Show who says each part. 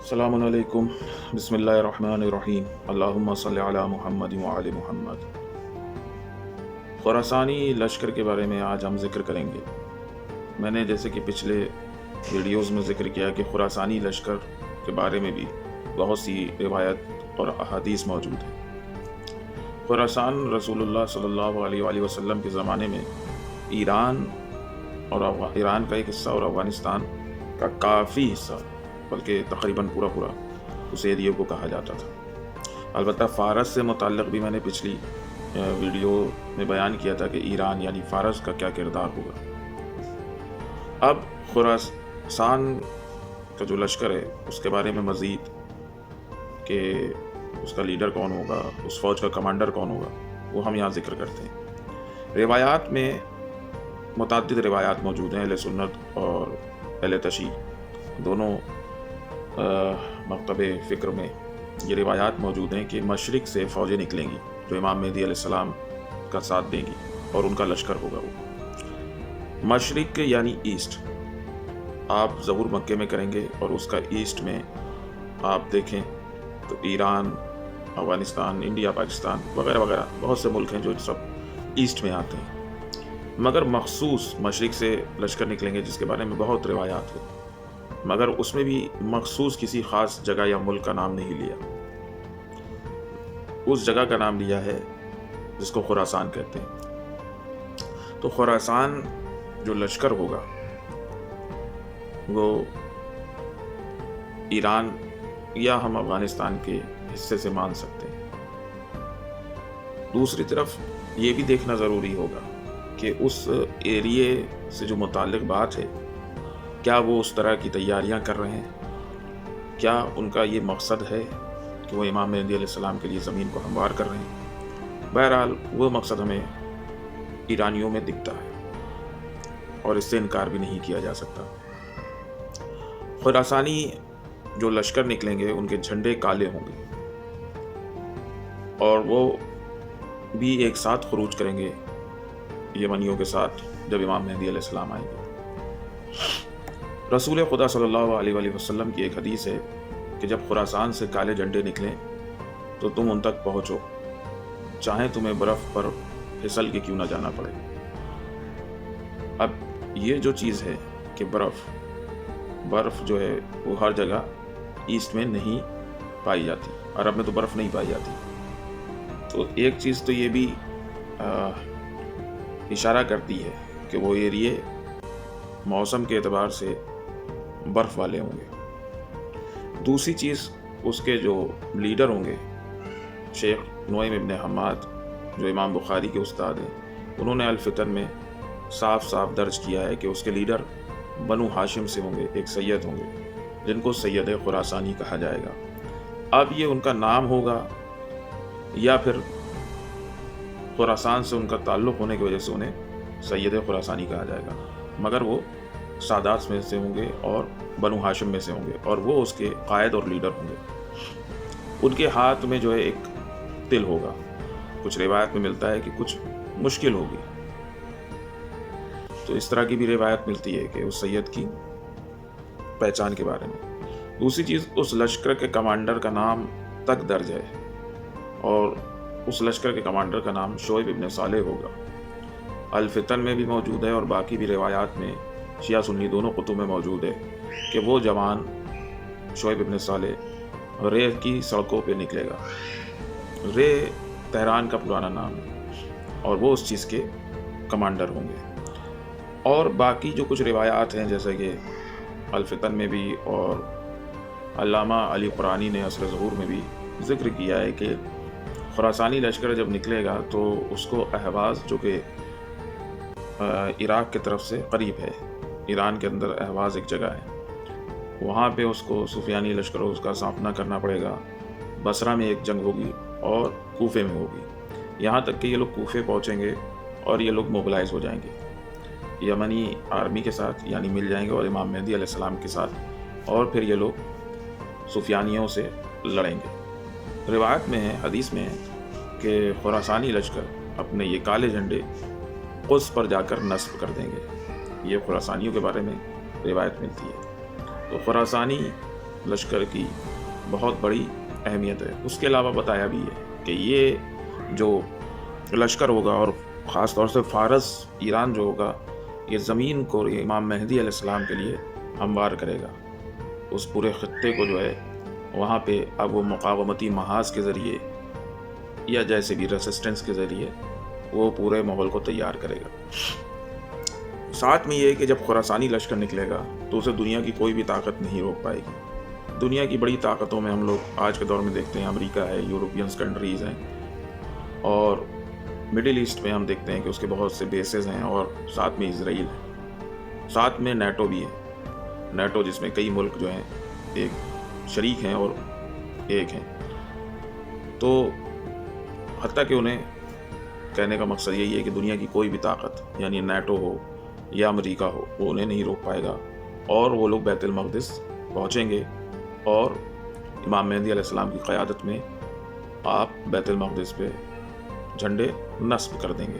Speaker 1: السلام علیکم، بسم اللہ الرحمن الرحیم، اللہم صلی علی محمد وعلی محمد۔ خراسانی لشکر کے بارے میں آج ہم ذکر کریں گے۔ میں نے جیسے کہ پچھلے ویڈیوز میں ذکر کیا کہ خراسانی لشکر کے بارے میں بھی بہت سی روایت اور احادیث موجود ہیں۔ خراسان رسول اللہ صلی اللہ علیہ وآلہ وسلم کے زمانے میں ایران کا ایک حصہ اور افغانستان کا کافی حصہ، بلکہ تقریباً پورا اس ایریے کو کہا جاتا تھا۔ البتہ فارس سے متعلق بھی میں نے پچھلی ویڈیو میں بیان کیا تھا کہ ایران یعنی فارس کا کیا کردار ہوگا۔ اب خراسان کا جو لشکر ہے اس کے بارے میں مزید کہ اس کا لیڈر کون ہوگا، اس فوج کا کمانڈر کون ہوگا، وہ ہم یہاں ذکر کرتے ہیں۔ روایات میں متعدد روایات موجود ہیں، اہل سنت اور اہل تشیع دونوں مکتب فکر میں یہ روایات موجود ہیں کہ مشرق سے فوجیں نکلیں گی جو امام مہدی علیہ السلام کا ساتھ دیں گی اور ان کا لشکر ہوگا۔ وہ مشرق یعنی ایسٹ، آپ ظہور مکے میں کریں گے اور اس کا ایسٹ میں آپ دیکھیں تو ایران، افغانستان، انڈیا، پاکستان وغیرہ وغیرہ بہت سے ملک ہیں جو سب ایسٹ میں آتے ہیں، مگر مخصوص مشرق سے لشکر نکلیں گے جس کے بارے میں بہت روایات ہیں، مگر اس میں بھی مخصوص کسی خاص جگہ یا ملک کا نام نہیں لیا۔ اس جگہ کا نام لیا ہے جس کو خراسان کہتے ہیں۔ تو خراسان جو لشکر ہوگا وہ ایران یا ہم افغانستان کے حصے سے مان سکتے ہیں۔ دوسری طرف یہ بھی دیکھنا ضروری ہوگا کہ اس ایریے سے جو متعلق بات ہے کیا وہ اس طرح کی تیاریاں کر رہے ہیں، کیا ان کا یہ مقصد ہے کہ وہ امام مہدی علیہ السلام کے لیے زمین کو ہموار کر رہے ہیں۔ بہرحال وہ مقصد ہمیں ایرانیوں میں دکھتا ہے اور اس سے انکار بھی نہیں کیا جا سکتا۔ خراسانی جو لشکر نکلیں گے ان کے جھنڈے کالے ہوں گے اور وہ بھی ایک ساتھ خروج کریں گے یمنیوں کے ساتھ جب امام مہدی علیہ السلام آئیں گے۔ رسول خدا صلی اللہ علیہ وآلہ وسلم کی ایک حدیث ہے کہ جب خراسان سے کالے جھنڈے نکلیں تو تم ان تک پہنچو، چاہیں تمہیں برف پر پھسل کے کیوں نہ جانا پڑے۔ اب یہ جو چیز ہے کہ برف جو ہے وہ ہر جگہ ایسٹ میں نہیں پائی جاتی، عرب میں تو برف نہیں پائی جاتی، تو ایک چیز تو یہ بھی اشارہ کرتی ہے کہ وہ ایریے موسم کے اعتبار سے برف والے ہوں گے۔ دوسری چیز اس کے جو لیڈر ہوں گے، شیخ نعیم ابن حماد جو امام بخاری کے استاد ہیں، انہوں نے الفتن میں صاف درج کیا ہے کہ اس کے لیڈر بنو ہاشم سے ہوں گے، ایک سید ہوں گے جن کو سید خراسانی کہا جائے گا۔ اب یہ ان کا نام ہوگا یا پھر خراسان سے ان کا تعلق ہونے کی وجہ سے انہیں سید خراسانی کہا جائے گا، مگر وہ سادات میں سے ہوں گے اور بنو ہاشم میں سے ہوں گے اور وہ اس کے قائد اور لیڈر ہوں گے۔ ان کے ہاتھ میں جو ہے ایک تل ہوگا، کچھ روایت میں ملتا ہے کہ کچھ مشکل ہوگی، تو اس طرح کی بھی روایت ملتی ہے کہ اس سید کی پہچان کے بارے میں۔ دوسری چیز اس لشکر کے کمانڈر کا نام تک درج ہے اور اس لشکر کے کمانڈر کا نام شعیب ابن صالح ہوگا۔ الفتن میں بھی موجود ہے اور باقی بھی روایات میں شیعہ سنی دونوں کتب میں موجود ہے کہ وہ جوان شعیب ابن صالح رے کی سڑکوں پہ نکلے گا۔ رے تہران کا پرانا نام ہے اور وہ اس چیز کے کمانڈر ہوں گے۔ اور باقی جو کچھ روایات ہیں جیسے کہ الفتن میں بھی اور علامہ علی قرآنی نے عصر ظہور میں بھی ذکر کیا ہے کہ خراسانی لشکر جب نکلے گا تو اس کو اہواز جو کہ عراق کی طرف سے قریب ہے، ایران کے اندر اہواز ایک جگہ ہے، وہاں پہ اس کو سفیانی لشکروں کا سامنا کرنا پڑے گا۔ بصرہ میں ایک جنگ ہوگی اور کوفے میں ہوگی، یہاں تک کہ یہ لوگ کوفے پہنچیں گے اور یہ لوگ موبلائز ہو جائیں گے یمنی آرمی کے ساتھ، یعنی مل جائیں گے اور امام مہدی علیہ السلام کے ساتھ، اور پھر یہ لوگ سفیانیوں سے لڑیں گے۔ روایت میں ہے، حدیث میں ہے کہ خراسانی لشکر اپنے یہ کالے جھنڈے قدس پر جا کر نصب کر دیں گے۔ یہ خراسانیوں کے بارے میں روایت ملتی ہے۔ تو خراسانی لشکر کی بہت بڑی اہمیت ہے۔ اس کے علاوہ بتایا بھی ہے کہ یہ جو لشکر ہوگا، اور خاص طور سے فارس ایران جو ہوگا، یہ زمین کو امام مہدی علیہ السلام کے لیے ہموار کرے گا۔ اس پورے خطے کو جو ہے وہاں پہ اب وہ مقاومتی محاذ کے ذریعے یا جیسے بھی ریسسٹنس کے ذریعے وہ پورے ماحول کو تیار کرے گا۔ ساتھ میں یہ کہ جب خراسانی لشکر نکلے گا تو اسے دنیا کی کوئی بھی طاقت نہیں روک پائے گی۔ دنیا کی بڑی طاقتوں میں ہم لوگ آج کے دور میں دیکھتے ہیں امریکہ ہے، یورپینس کنٹریز ہیں، اور مڈل ایسٹ میں ہم دیکھتے ہیں کہ اس کے بہت سے بیسز ہیں، اور ساتھ میں اسرائیل ہے، ساتھ میں نیٹو بھی ہے۔ نیٹو جس میں کئی ملک جو ہیں ایک شریک ہیں اور ایک ہیں، تو حتیٰ کہ انہیں کہنے کا مقصد یہی ہے کہ دنیا کی کوئی بھی طاقت، یعنی نیٹو ہو یا امریکہ ہو، وہ انہیں نہیں روک پائے گا، اور وہ لوگ بیت المقدس پہنچیں گے، اور امام مہدی علیہ السلام کی قیادت میں آپ بیت المقدس پہ جھنڈے نصب کر دیں گے۔